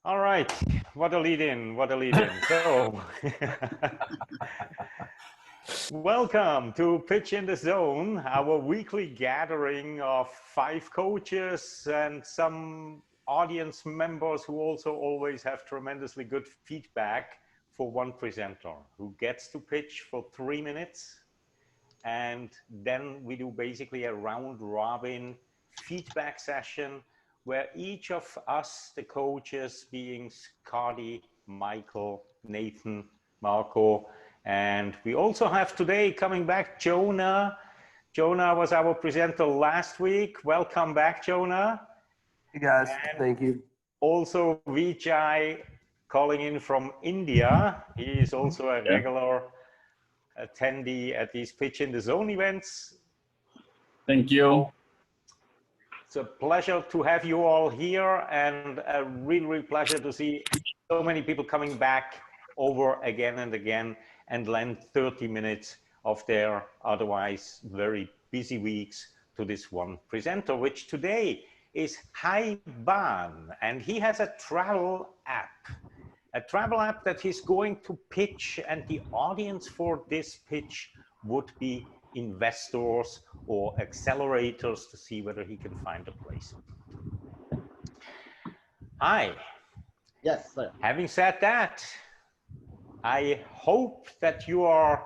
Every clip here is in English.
All right, what a lead in, what a lead in. So, welcome to Pitch in the Zone, our weekly gathering of 5 coaches and some audience members who also always have tremendously good feedback for one presenter who gets to pitch for 3 minutes. And then we do basically a round robin feedback session where each of us, the coaches, being Scotty, Michael, Nathan, Marco, and we also have today coming back Jonah. Jonah was our presenter last week. Welcome back, Jonah. Hey guys, And thank you. also Vijay calling in from India. He is also a regular attendee at these Pitch in the Zone events. Thank you. It's a pleasure to have you all here, and a really pleasure to see so many people coming back over again and again and lend 30 minutes of their otherwise very busy weeks to this one presenter, which today is Hai Ban, and he has a travel app that he's going to pitch, and the audience for this pitch would be investors or accelerators to see whether he can find a place. Hi. Yes, sir. Having said that, I hope that you are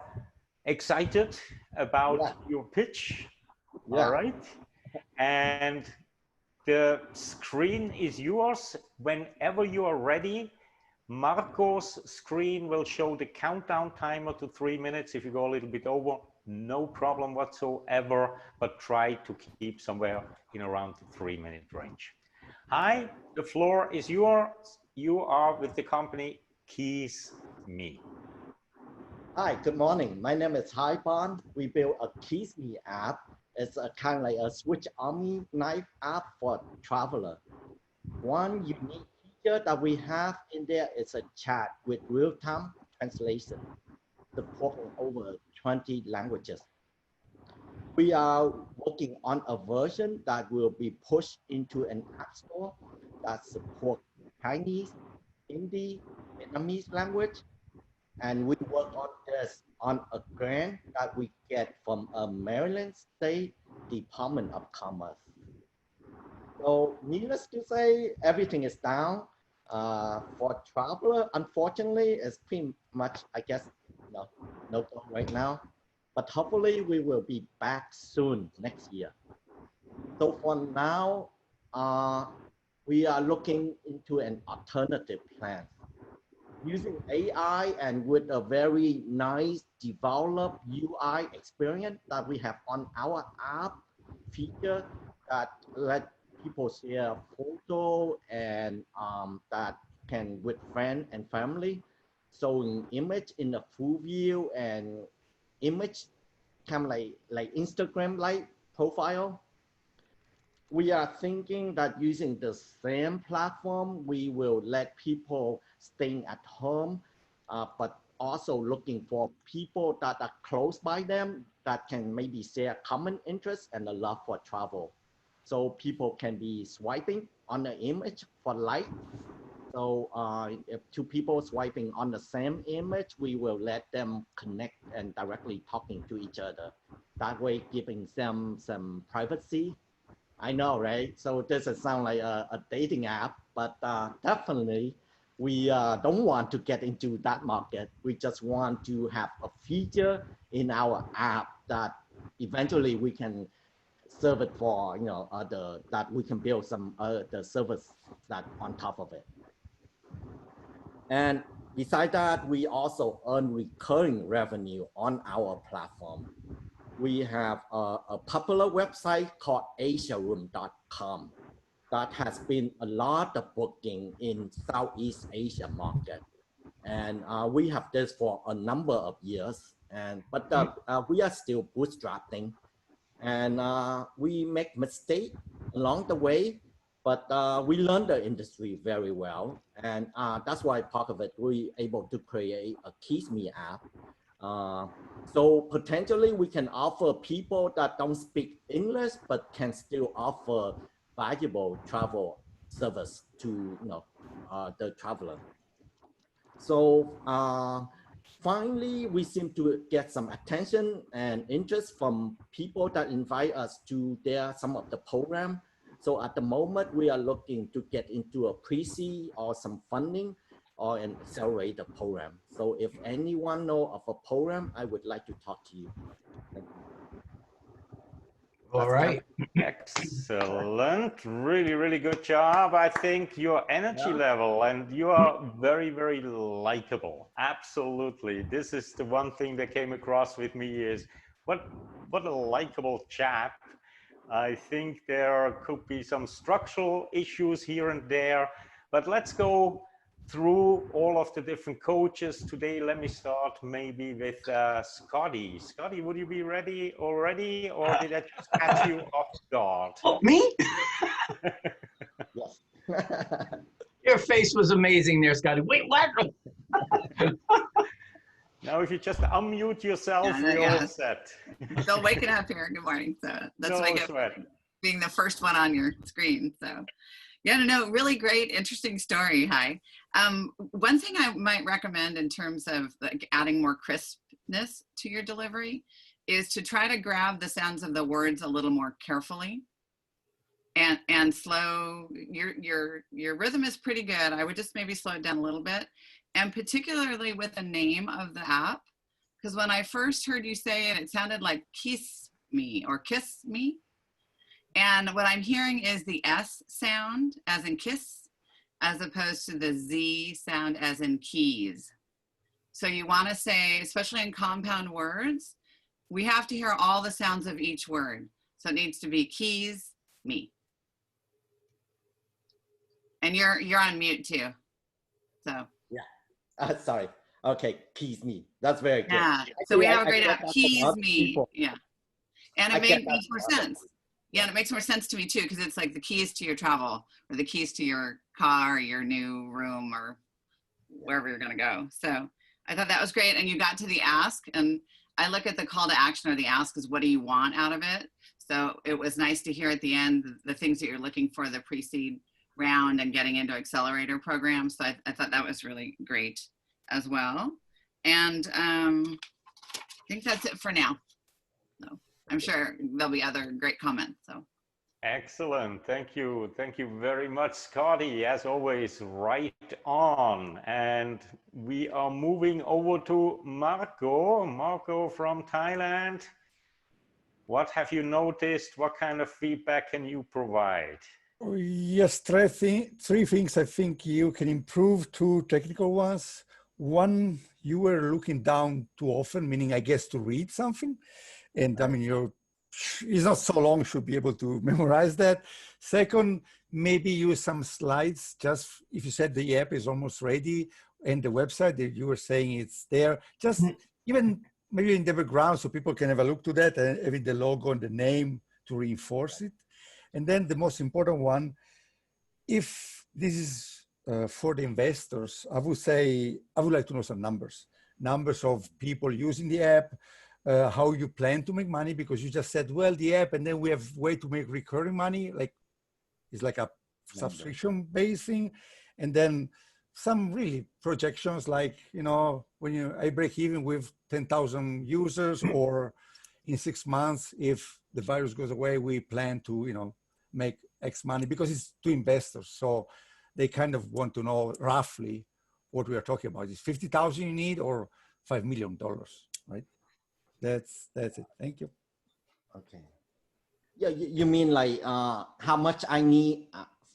excited about your pitch. All right. And the screen is yours. Whenever you are ready, Marco's screen will show the countdown timer to 3 minutes. If you go a little bit over, no problem whatsoever, but try to keep somewhere in around the 3-minute range. Hi, the floor is yours. You are with the company Keys Me. Hi, good morning. My name is Hai Ban. We built a Keys Me app. It's a kind of like a Switch Army knife app for traveler. One unique feature that we have in there is a chat with real-time translation, supporting over 20 languages. We are working on a version that will be pushed into an app store that supports Chinese, Hindi, Vietnamese language. And we work on this on a grant that we get from a Maryland State Department of Commerce. So needless to say, everything is down. For traveler, unfortunately, it's pretty much, I guess, no go right now. But hopefully we will be back soon next year. So for now, we are looking into an alternative plan. Using AI and with a very nice developed UI experience that we have on our app feature that let people share photo and that can with friend and family, showing image in a full view and image kind of like Instagram-like profile. We are thinking that using the same platform, we will let people staying at home, but also looking for people that are close by them that can maybe share common interests and a love for travel. So people can be swiping on the image for like. So if two people swiping on the same image, we will let them connect and directly talking to each other. That way, giving them some privacy. I know, right? So this is sound like a dating app, but definitely we don't want to get into that market. We just want to have a feature in our app that eventually we can serve it for, that we can build some the service that on top of it. And besides that, we also earn recurring revenue on our platform. We have a popular website called asiaroom.com that has been a lot of booking in Southeast Asia market. And we have this for a number of years, but we are still bootstrapping, and we make mistakes along the way, but we learn the industry very well. And that's why part of it, we're able to create a Keys Me app. So potentially we can offer people that don't speak English, but can still offer valuable travel service to the traveler. So finally, we seem to get some attention and interest from people that invite us to some of the program. So at the moment, we are looking to get into a pre-seed or some funding or an accelerator program. So if anyone know of a program, I would like to talk to you. Thank you. All right. Excellent. Really, really good job. I think your energy level, and you are very, very likable. Absolutely. This is the one thing that came across with me is what a likable chap. I think there could be some structural issues here and there, but let's go through all of the different coaches today. Let me start maybe with Scotty. Scotty, would you be ready already, or did I just catch you off guard? Oh, me? Yes. Your face was amazing there, Scotty. Wait, what? Now, if you just unmute yourself, we're all set. Still waking up here. Good morning. So that's what I get for being the first one on your screen. So yeah, no, really great, interesting story. Hi. One thing I might recommend in terms of like adding more crispness to your delivery is to try to grab the sounds of the words a little more carefully and slow. Your rhythm is pretty good. I would just maybe slow it down a little bit, and particularly with the name of the app, because when I first heard you say it, it sounded like kiss me or kiss me. And what I'm hearing is the S sound as in kiss, as opposed to the Z sound as in keys. So you want to say, especially in compound words, we have to hear all the sounds of each word. So it needs to be keys, me. And you're on mute too. So. Yeah. Sorry. Okay. Keys me. That's very good. Yeah. So we have a great app. Keys me. Yeah. And it makes more sense. Yeah, and it makes more sense to me too, because it's like the keys to your travel or the keys to your car, or your new room, or wherever you're gonna go. So I thought that was great. And you got to the ask, and I look at the call to action or the ask as what do you want out of it? So it was nice to hear at the end the things that you're looking for, the pre-seed round and getting into accelerator programs. So I thought that was really great as well. And I think that's it for now. So I'm sure there'll be other great comments. So excellent. Thank you. Thank you very much, Scotty. As always, right on. And we are moving over to Marco. Marco from Thailand. What have you noticed? What kind of feedback can you provide? Yes, three things I think you can improve, two technical ones. One, you were looking down too often, meaning I guess to read something. And I mean, it's not so long, should be able to memorize that. Second, maybe use some slides, just if you said the app is almost ready and the website that you were saying it's there, just even maybe in the background so people can have a look to that and having the logo and the name to reinforce it. And then the most important one, if this is for the investors, I would say, I would like to know some numbers of people using the app, how you plan to make money, because you just said, well, the app, and then we have way to make recurring money, like it's like a subscription-based thing. And then some really projections, like, you know, when I break even with 10,000 users, or in 6 months, if the virus goes away, we plan to, you know, make X money, because it's to investors. So they kind of want to know roughly what we are talking about. Is 50,000 you need or $5 million, right? That's it. Thank you. Okay. Yeah, you mean like how much I need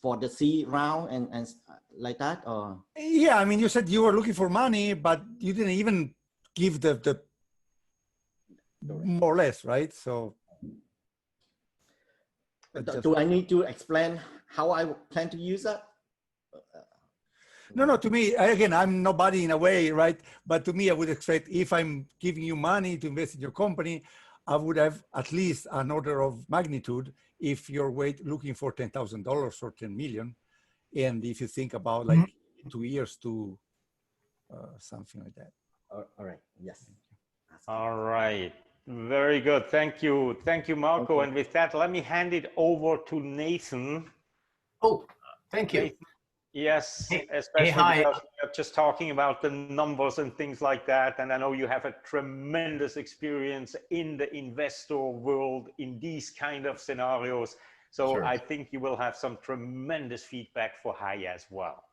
for the seed round and like that, or? Yeah, I mean, you said you were looking for money, but you didn't even give the more or less, right? So. Do I need to explain how I plan to use it? No, to me, again, I'm nobody in a way, right? But to me, I would expect if I'm giving you money to invest in your company, I would have at least an order of magnitude if you're looking for $10,000 or 10 million. And if you think about like 2 years to something like that. All right, yes. All right, very good. Thank you. Thank you, Marco. And with that, let me hand it over to Nathan. Oh, thank you. Nathan, Yes, Hey, especially hi. because we are just talking about the numbers and things like that. And I know you have a tremendous experience in the investor world in these kind of scenarios. So Sure. I think you will have some tremendous feedback for Hai as well.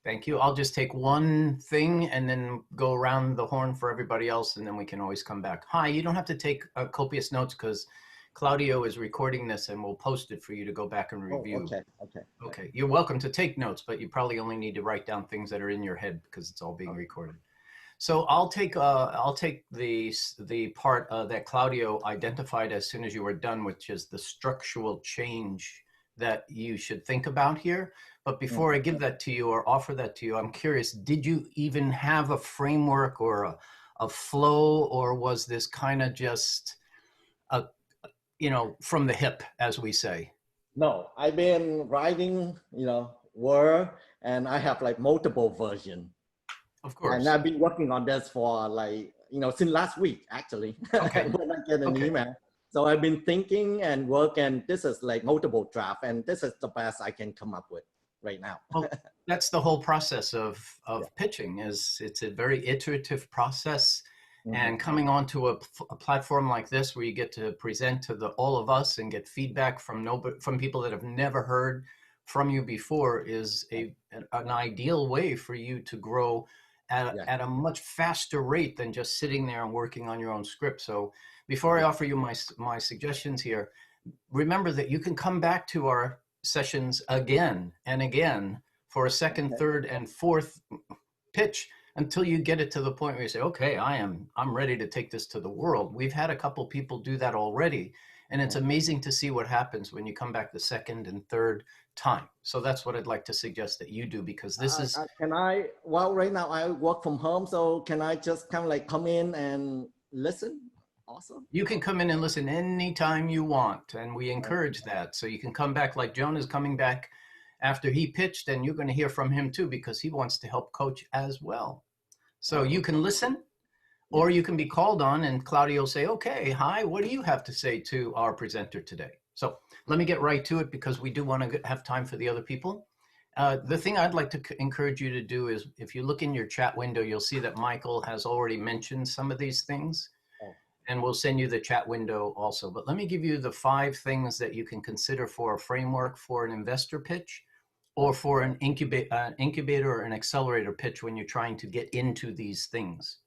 Thank you. I'll just take one thing and then go around the horn for everybody else, and then we can always come back. Hi, you don't have to take copious notes because Claudio is recording this and we'll post it for you to go back and review. Oh, okay. Okay. You're welcome to take notes, but you probably only need to write down things that are in your head because it's all being recorded. So I'll take the part that Claudio identified as soon as you were done, which is the structural change that you should think about here. But before I give that to you or offer that to you, I'm curious, did you even have a framework or a flow, or was this kind of just from the hip, as we say? No, I've been writing, Word, and I have like multiple versions. Of course. And I've been working on this for since last week, actually, Okay. when I get an email. So I've been thinking and work, and this is like multiple draft, and this is the best I can come up with right now. Well, that's the whole process of pitching. It's a very iterative process. And coming onto a platform like this, where you get to present to all of us and get feedback from people that have never heard from you before, is an ideal way for you to grow at a much faster rate than just sitting there and working on your own script. So before I offer you my suggestions here, remember that you can come back to our sessions again and again for a second, third, and fourth pitch until you get it to the point where you say, okay, I'm ready to take this to the world. We've had a couple people do that already, and it's amazing to see what happens when you come back the second and third time. So that's what I'd like to suggest that you do, because this is... right now I work from home, so can I just kind of like come in and listen? Awesome. You can come in and listen anytime you want, and we encourage that. So you can come back, like Jonah's coming back after he pitched, and you're going to hear from him too, because he wants to help coach as well. So you can listen, or you can be called on, and Claudio will say, okay, hi, what do you have to say to our presenter today? So let me get right to it, because we do want to have time for the other people. The thing I'd like to encourage you to do is, if you look in your chat window, you'll see that Michael has already mentioned some of these things. And we'll send you the chat window also. But let me give you the 5 things that you can consider for a framework for an investor pitch, or for an incubator or an accelerator pitch when you're trying to get into these things.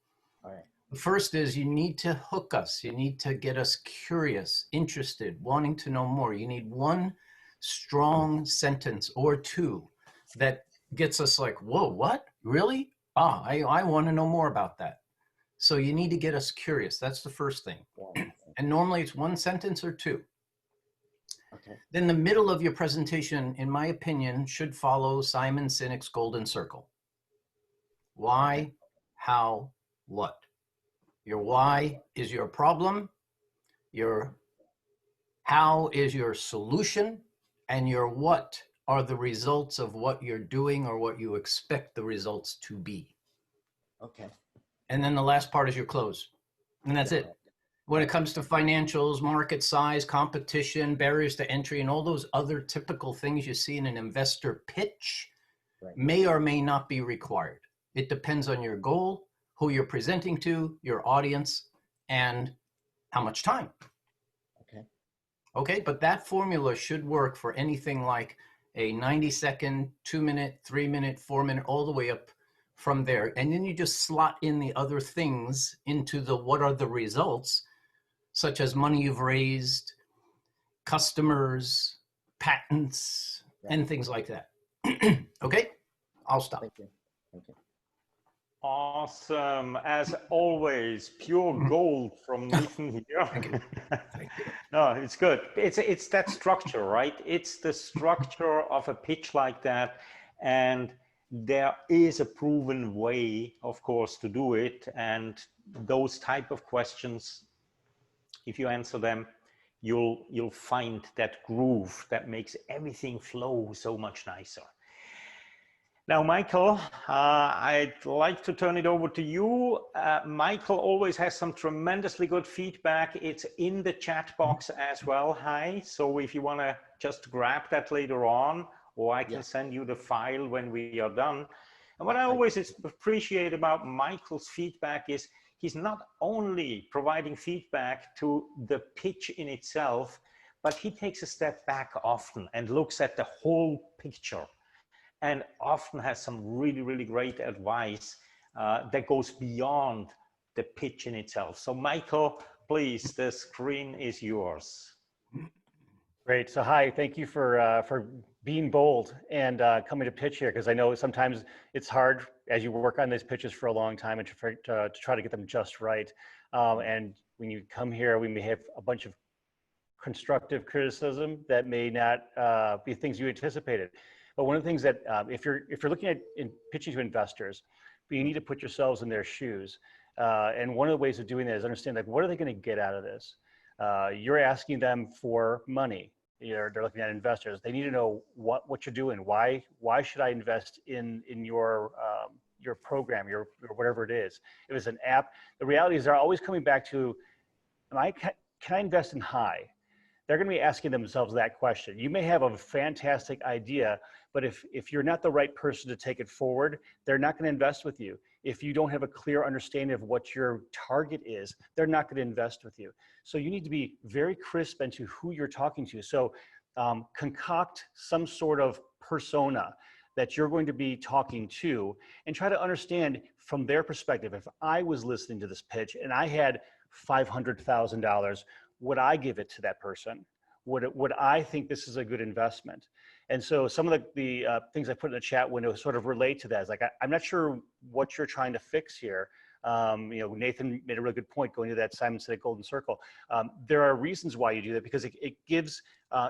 All right. The first is, you need to hook us. You need to get us curious, interested, wanting to know more. You need one strong sentence or 2 that gets us like, whoa, what? Really? I want to know more about that. So you need to get us curious. That's the first thing. And normally it's 1 sentence or 2. Okay. Then the middle of your presentation, in my opinion, should follow Simon Sinek's golden circle. Why, how, what? Your why is your problem. Your how is your solution. And your what are the results of what you're doing, or what you expect the results to be. Okay. And then the last part is your close. And that's it. When it comes to financials, market size, competition, barriers to entry, and all those other typical things you see in an investor pitch, may or may not be required. It depends on your goal, who you're presenting to, your audience, and how much time. Okay, but that formula should work for anything like a 90-second, 2-minute, 3-minute, 4-minute, all the way up from there. And then you just slot in the other things into the what are the results, such as money you've raised, customers, patents, and things like that. Okay, I'll stop. Thank you. Okay. Awesome. As always, pure gold from Nathan here. Thank you. Thank you. No, it's good. It's that structure, right? It's the structure of a pitch like that. And there is a proven way, of course, to do it. And those type of questions, if you answer them, you'll find that groove that makes everything flow so much nicer. Now, Michael, I'd like to turn it over to you. Michael always has some tremendously good feedback. It's in the chat box as well. Hi. So if you want to just grab that later on, or I can send you the file when we are done. And what I always appreciate about Michael's feedback is he's not only providing feedback to the pitch in itself, but he takes a step back often and looks at the whole picture, and often has some really, really great advice that goes beyond the pitch in itself. So Michael, please, the screen is yours. Great. So hi, thank you for being bold and coming to pitch here, because I know sometimes it's hard as you work on these pitches for a long time and to try to get them just right. And when you come here, we may have a bunch of constructive criticism that may not be things you anticipated. But one of the things that if you're looking at pitching to investors, you need to put yourselves in their shoes. And one of the ways of doing that is understand, like, what are they going to get out of this? You're asking them for money. They're looking at investors. They need to know what you're doing. Why should I invest in your program, your whatever it is? If it's an app, the reality is they're always coming back to, can I invest in high? They're going to be asking themselves that question. You may have a fantastic idea, but if you're not the right person to take it forward, they're not going to invest with you. If you don't have a clear understanding of what your target is, they're not going to invest with you. So you need to be very crisp into who you're talking to. So concoct some sort of persona that you're going to be talking to, and try to understand from their perspective. If I was listening to this pitch and I had $500,000, would I give it to that person? Would I think this is a good investment? And so some of the things I put in the chat window sort of relate to that. It's like, I'm not sure what you're trying to fix here. Nathan made a really good point going to that Simon Sinek golden circle. There are reasons why you do that, because it gives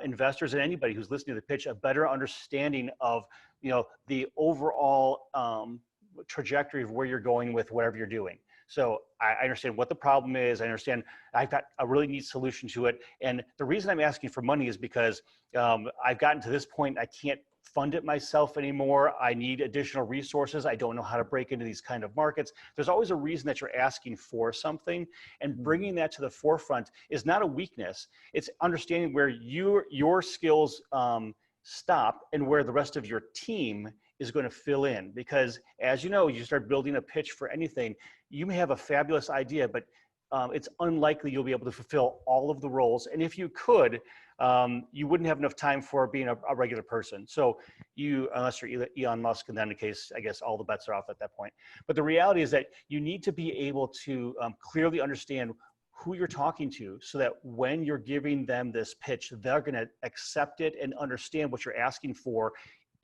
investors and anybody who's listening to the pitch a better understanding of the overall trajectory of where you're going with whatever you're doing. So I understand what the problem is. I understand I've got a really neat solution to it. And the reason I'm asking for money is because I've gotten to this point, I can't fund it myself anymore. I need additional resources. I don't know how to break into these kind of markets. There's always a reason that you're asking for something, and bringing that to the forefront is not a weakness. It's understanding where your skills stop and where the rest of your team is going to fill in. Because as you know, you start building a pitch for anything, you may have a fabulous idea, but it's unlikely you'll be able to fulfill all of the roles. And if you could, you wouldn't have enough time for being a regular person. So unless you're Elon Musk, and then in case, I guess all the bets are off at that point. But the reality is that you need to be able to clearly understand who you're talking to, so that when you're giving them this pitch, they're going to accept it and understand what you're asking for,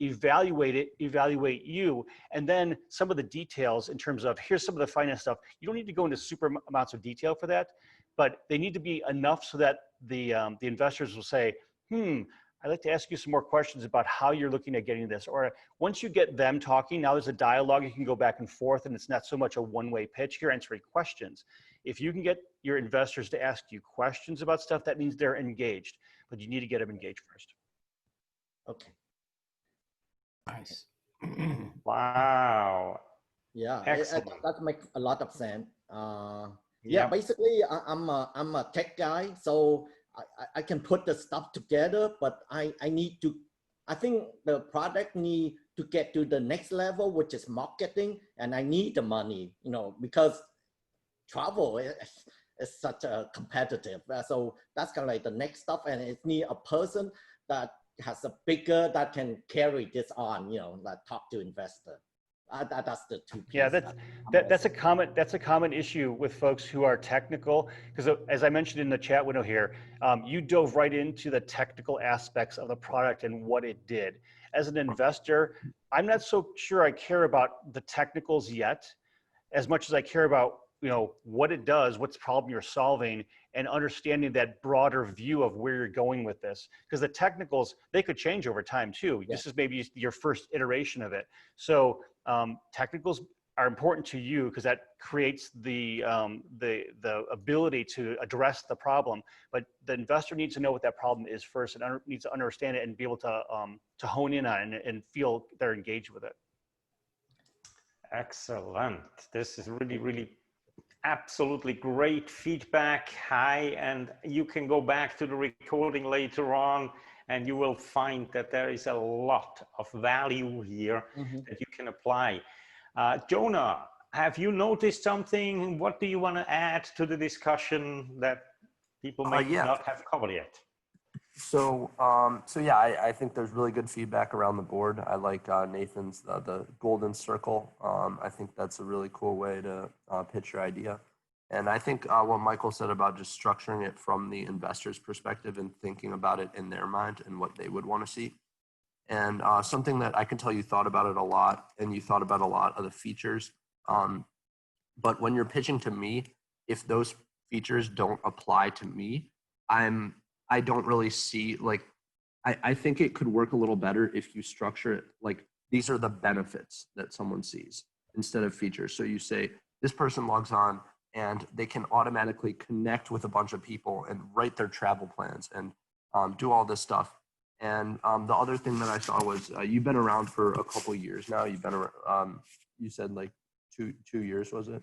evaluate it, evaluate you, and then some of the details in terms of, here's some of the finance stuff. You don't need to go into super amounts of detail for that, but they need to be enough so that the investors will say, I'd like to ask you some more questions about how you're looking at getting this. Or once you get them talking, now there's a dialogue, you can go back and forth, and it's not so much a one-way pitch. You're answering questions. If you can get your investors to ask you questions about stuff, that means they're engaged, but you need to get them engaged first. Okay. Nice. Wow. Yeah, that makes a lot of sense. Yeah, basically, I'm a tech guy, so I can put the stuff together, but I think the product need to get to the next level, which is marketing, and I need the money, because travel is such a competitive. So that's kind of like the next stuff, and it need a person that has a bigger, that can carry this on, like talk to investor. That's the two pieces. Yeah, that's a common issue with folks who are technical, because as I mentioned in the chat window here, you dove right into the technical aspects of the product and what it did. As an investor, I'm not so sure I care about the technicals yet, as much as I care about what it does, what's the problem you're solving, and understanding that broader view of where you're going with this. Because the technicals, they could change over time too. Yeah. This is maybe your first iteration of it. So technicals are important to you because that creates the ability to address the problem. But the investor needs to know what that problem is first, and needs to understand it and be able to hone in on it and feel they're engaged with it. Excellent. This is really, really absolutely great feedback. Hi, and you can go back to the recording later on and you will find that there is a lot of value here that you can apply. Jonah, have you noticed something? What do you want to add to the discussion that people may not have covered yet? So, yeah, I think there's really good feedback around the board. I like Nathan's, the golden circle. I think that's a really cool way to pitch your idea. And I think what Michael said about just structuring it from the investor's perspective and thinking about it in their mind and what they would want to see. And something that I can tell you thought about it a lot, and you thought about a lot of the features. But when you're pitching to me, if those features don't apply to me, I don't really see, like, I think it could work a little better if you structure it like these are the benefits that someone sees instead of features. So you say this person logs on and they can automatically connect with a bunch of people and write their travel plans and do all this stuff. And the other thing that I saw was you've been around for a couple of years now. You've been around, you said like two years, was it?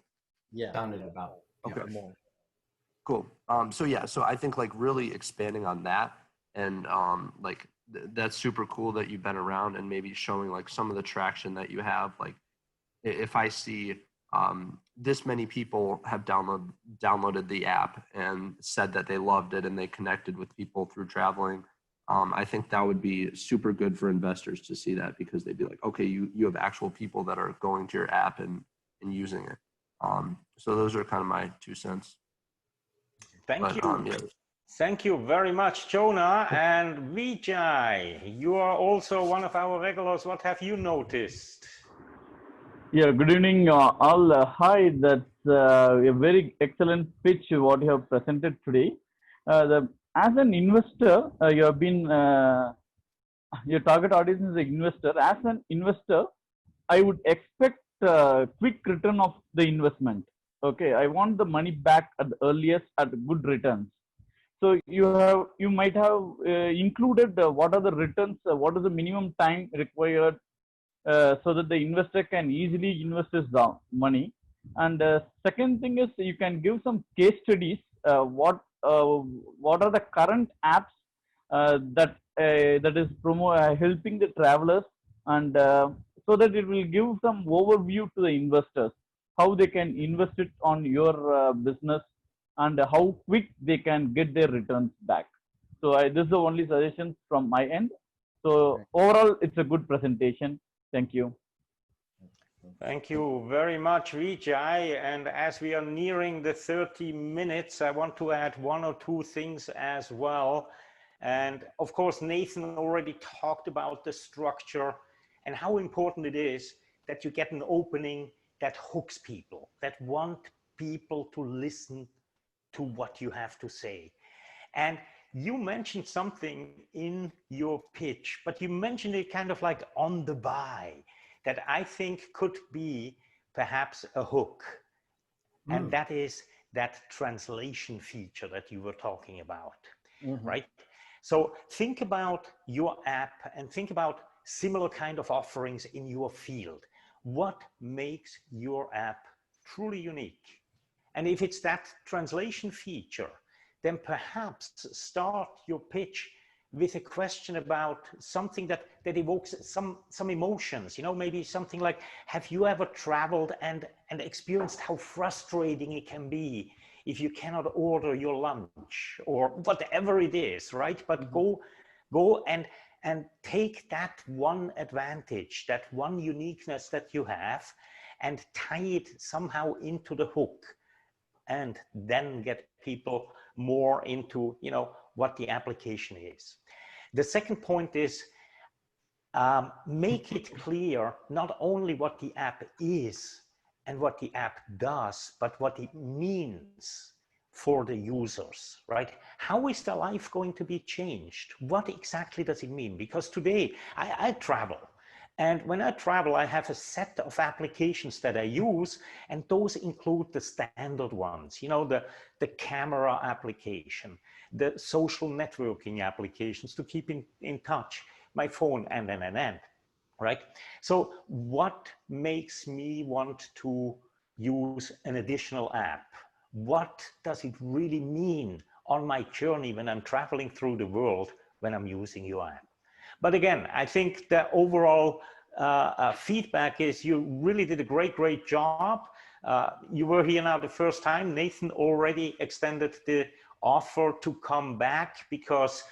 Yeah. Sounded about. Okay. Yeah, more. Cool. So yeah, so I think like really expanding on that and like that's super cool that you've been around and maybe showing like some of the traction that you have. Like if I see this many people have downloaded the app and said that they loved it and they connected with people through traveling, I think that would be super good for investors to see that, because they'd be like, okay, you have actual people that are going to your app and using it. So those are kind of my 2 cents. Thank you. Yeah. Thank you very much, Jonah. And Vijay, you are also one of our regulars. What have you noticed? Yeah, good evening all. Hi, that's a very excellent pitch what you have presented today. As an investor, you have been, your target audience is an investor. As an investor, I would expect quick return of the investment. Okay, I want the money back at the earliest at good returns. So you might have included what are the returns, what is the minimum time required so that the investor can easily invest his money. And second thing is you can give some case studies. What are the current apps that is helping the travelers, and so that it will give some overview to the investors how they can invest it on your business and how quick they can get their returns back. So this is the only suggestion from my end. So overall, it's a good presentation. Thank you. Thank you very much, Vijay. And as we are nearing the 30 minutes, I want to add 1 or 2 things as well. And of course, Nathan already talked about the structure and how important it is that you get an opening that hooks people, that want people to listen to what you have to say. And you mentioned something in your pitch, but you mentioned it kind of like on the by, that I think could be perhaps a hook. And that is that translation feature that you were talking about, right? So think about your app and think about similar kind of offerings in your field. What makes your app truly unique? And if it's that translation feature, then perhaps start your pitch with a question about something that evokes some emotions, you know, maybe something like, have you ever traveled and experienced how frustrating it can be if you cannot order your lunch, or whatever it is, right? But go and take that one advantage, that one uniqueness that you have, and tie it somehow into the hook, and then get people more into, you know, what the application is. The second point is make it clear not only what the app is and what the app does, but what it means for the users, right? How is their life going to be changed? What exactly does it mean? Because today I travel. And when I travel, I have a set of applications that I use, and those include the standard ones, you know, the camera application, the social networking applications to keep in touch, my phone, and, right? So what makes me want to use an additional app? What does it really mean on my journey when I'm traveling through the world when I'm using your app. But again, I think the overall feedback is you really did a great job. You were here now the first time. Nathan already extended the offer to come back because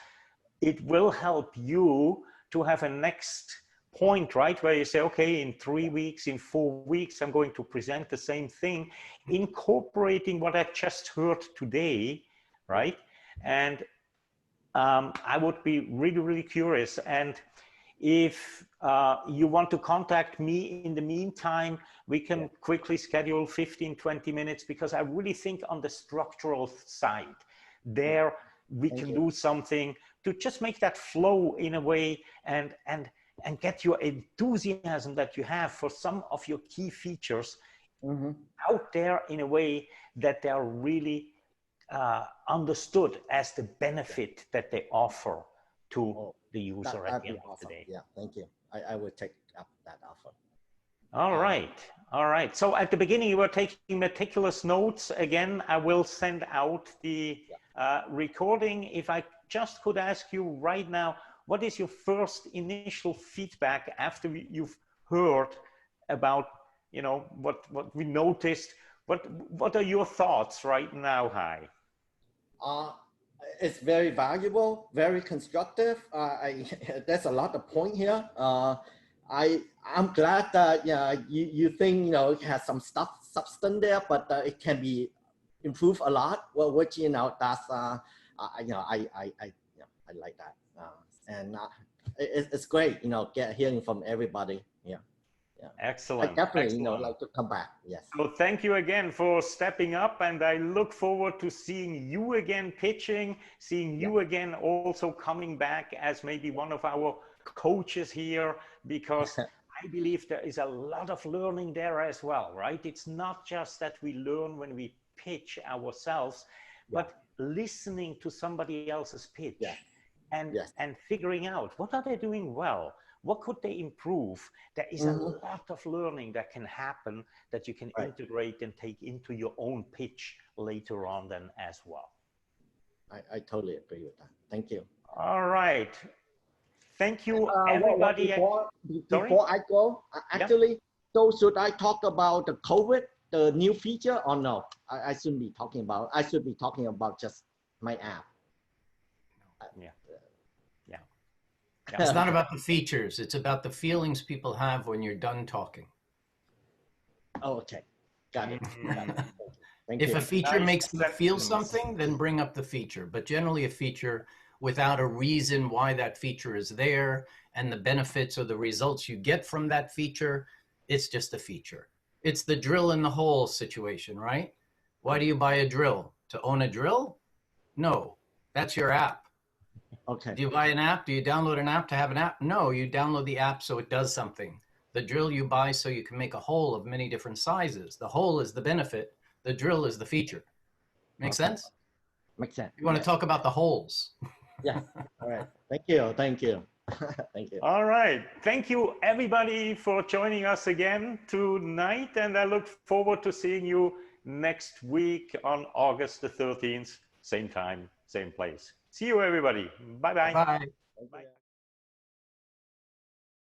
it will help you to have a next point, right? Where you say, okay, in 3 weeks, in 4 weeks, I'm going to present the same thing, incorporating what I just heard today, right? And I would be really curious. And if you want to contact me in the meantime, we can quickly schedule 15-20 minutes, because I really think on the structural side there, we can do something to just make that flow in a way and get your enthusiasm that you have for some of your key features out there in a way that they are really understood as the benefit that they offer to the user at the end of the day. Yeah, thank you. I will take up that offer. All right. So at the beginning, you were taking meticulous notes. Again, I will send out the recording. If I just could ask you right now, what is your first initial feedback after you've heard about, you know, what we noticed? What are your thoughts right now, Hai? It's very valuable, very constructive. There's a lot of point here. I'm glad that you think, you know, it has some substance there, but it can be improved a lot. Well, which, you know, that's I like that, and it's great, you know, hearing from everybody. Excellent. I definitely, you know, like to come back. Yes. So thank you again for stepping up, and I look forward to seeing you again pitching, seeing you again also coming back as maybe one of our coaches here, because I believe there is a lot of learning there as well, right? It's not just that we learn when we pitch ourselves, but listening to somebody else's pitch and figuring out what are they doing well. What could they improve? There is a lot of learning that can happen that you can integrate and take into your own pitch later on then as well. I totally agree with that. Thank you. All right. Thank you, everybody. Before I go, actually, so should I talk about the COVID, the new feature, or no? I shouldn't be talking about. I should be talking about just my app. It's not about the features. It's about the feelings people have when you're done talking. Oh, okay. Got it. Thank you. If a feature Nice makes you feel something, then bring up the feature. But generally a feature without a reason why that feature is there and the benefits or the results you get from that feature, it's just a feature. It's the drill in the hole situation, right? Why do you buy a drill? To own a drill? No, that's your app. Okay. Do you buy an app? Do you download an app to have an app? No, you download the app so it does something. The drill you buy so you can make a hole of many different sizes. The hole is the benefit. The drill is the feature. Make sense? Makes sense. You want to talk about the holes? Yeah. All right. Thank you. Thank you. Thank you. All right. Thank you, everybody, for joining us again tonight. And I look forward to seeing you next week on August the 13th. Same time, same place. See you, everybody. Bye-bye. Bye. Bye.